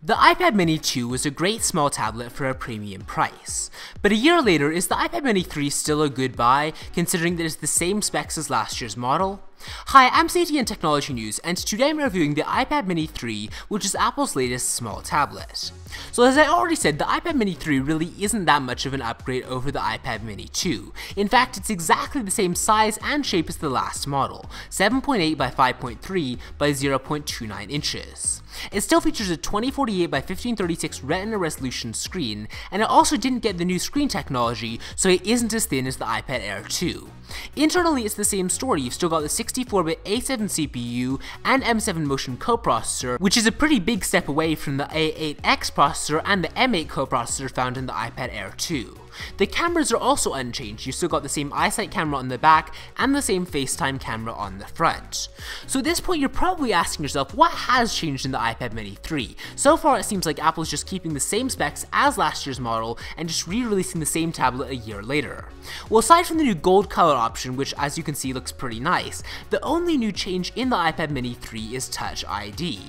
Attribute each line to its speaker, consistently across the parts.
Speaker 1: The iPad Mini 2 was a great small tablet for a premium price, but a year later, is the iPad Mini 3 still a good buy, considering that it's the same specs as last year's model? Hi, I'm CTNtechnologynews, and today I'm reviewing the iPad Mini 3, which is Apple's latest small tablet. So as I already said, the iPad Mini 3 really isn't that much of an upgrade over the iPad Mini 2. In fact, it's exactly the same size and shape as the last model, 7.8 by 5.3 by 0.29 inches. It still features a 2048 by 1536 Retina resolution screen, and it also didn't get the new screen technology, so it isn't as thin as the iPad Air 2. Internally, it's the same story. You've still got the 64-bit A7 CPU and M7 Motion coprocessor, which is a pretty big step away from the A8X processor and the M8 coprocessor found in the iPad Air 2. The cameras are also unchanged. You've still got the same iSight camera on the back and the same FaceTime camera on the front. So at this point, you're probably asking yourself, what has changed in the iPad Mini 3? So far, it seems like Apple's just keeping the same specs as last year's model and just re-releasing the same tablet a year later. Well, aside from the new gold color option, which as you can see looks pretty nice, the only new change in the iPad Mini 3 is Touch ID.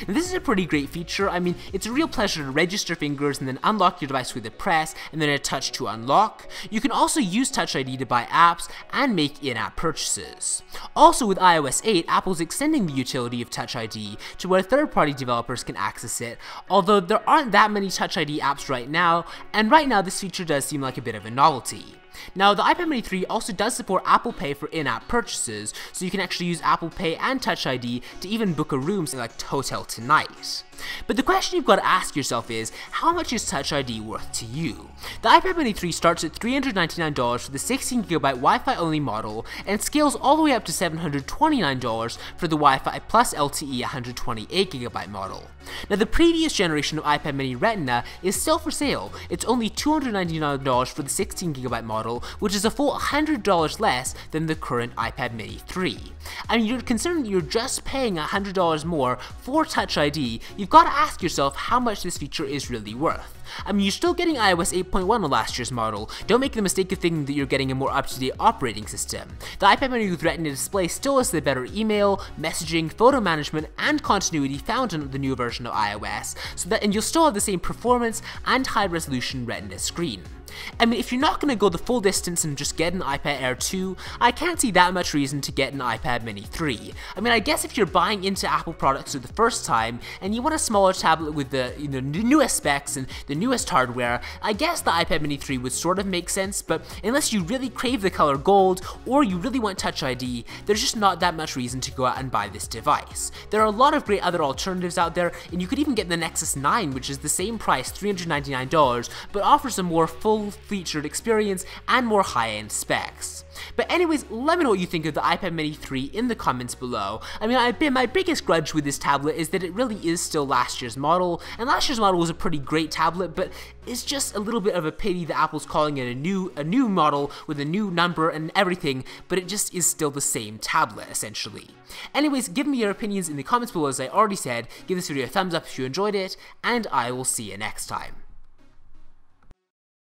Speaker 1: Now, this is a pretty great feature. I mean, it's a real pleasure to register fingers and then unlock your device with a press and then a touch to unlock. You can also use Touch ID to buy apps and make in-app purchases. Also, with iOS 8, Apple's extending the utility of Touch ID to where third-party developers can access it, although there aren't that many Touch ID apps right now, and right now this feature does seem like a bit of a novelty. Now, the iPad Mini 3 also does support Apple Pay for in-app purchases, so you can actually use Apple Pay and Touch ID to even book a room like Hotel Tonight. But the question you've got to ask yourself is, how much is Touch ID worth to you? The iPad Mini 3 starts at $399 for the 16GB Wi-Fi only model and scales all the way up to $729 for the Wi-Fi plus LTE 128GB model. Now, the previous generation of iPad Mini Retina is still for sale. It's only $299 for the 16GB model, which is a full $100 less than the current iPad Mini 3. I mean, you're concerned that you're just paying $100 more for Touch ID, you've got to ask yourself how much this feature is really worth. I mean, you're still getting iOS 8.1 on last year's model. Don't make the mistake of thinking that you're getting a more up-to-date operating system. The iPad Mini with Retina display still has the better email, messaging, photo management, and continuity found in the new version of iOS, and you'll still have the same performance and high-resolution Retina screen. I mean, if you're not going to go the full distance and just get an iPad Air 2, I can't see that much reason to get an iPad Mini 3. I mean, I guess if you're buying into Apple products for the first time and you want a smaller tablet with the newest specs and the newest hardware, I guess the iPad Mini 3 would sort of make sense, but unless you really crave the color gold or you really want Touch ID, there's just not that much reason to go out and buy this device. There are a lot of great other alternatives out there, and you could even get the Nexus 9, which is the same price, $399, but offers a more full-featured experience and more high-end specs. But anyways, let me know what you think of the iPad Mini 3 in the comments below. I mean, my biggest grudge with this tablet is that it really is still last year's model, and last year's model was a pretty great tablet, but it's just a little bit of a pity that Apple's calling it a new model with a new number and everything, but it just is still the same tablet, essentially. Anyways, give me your opinions in the comments below. As I already said, give this video a thumbs up if you enjoyed it, and I will see you next time.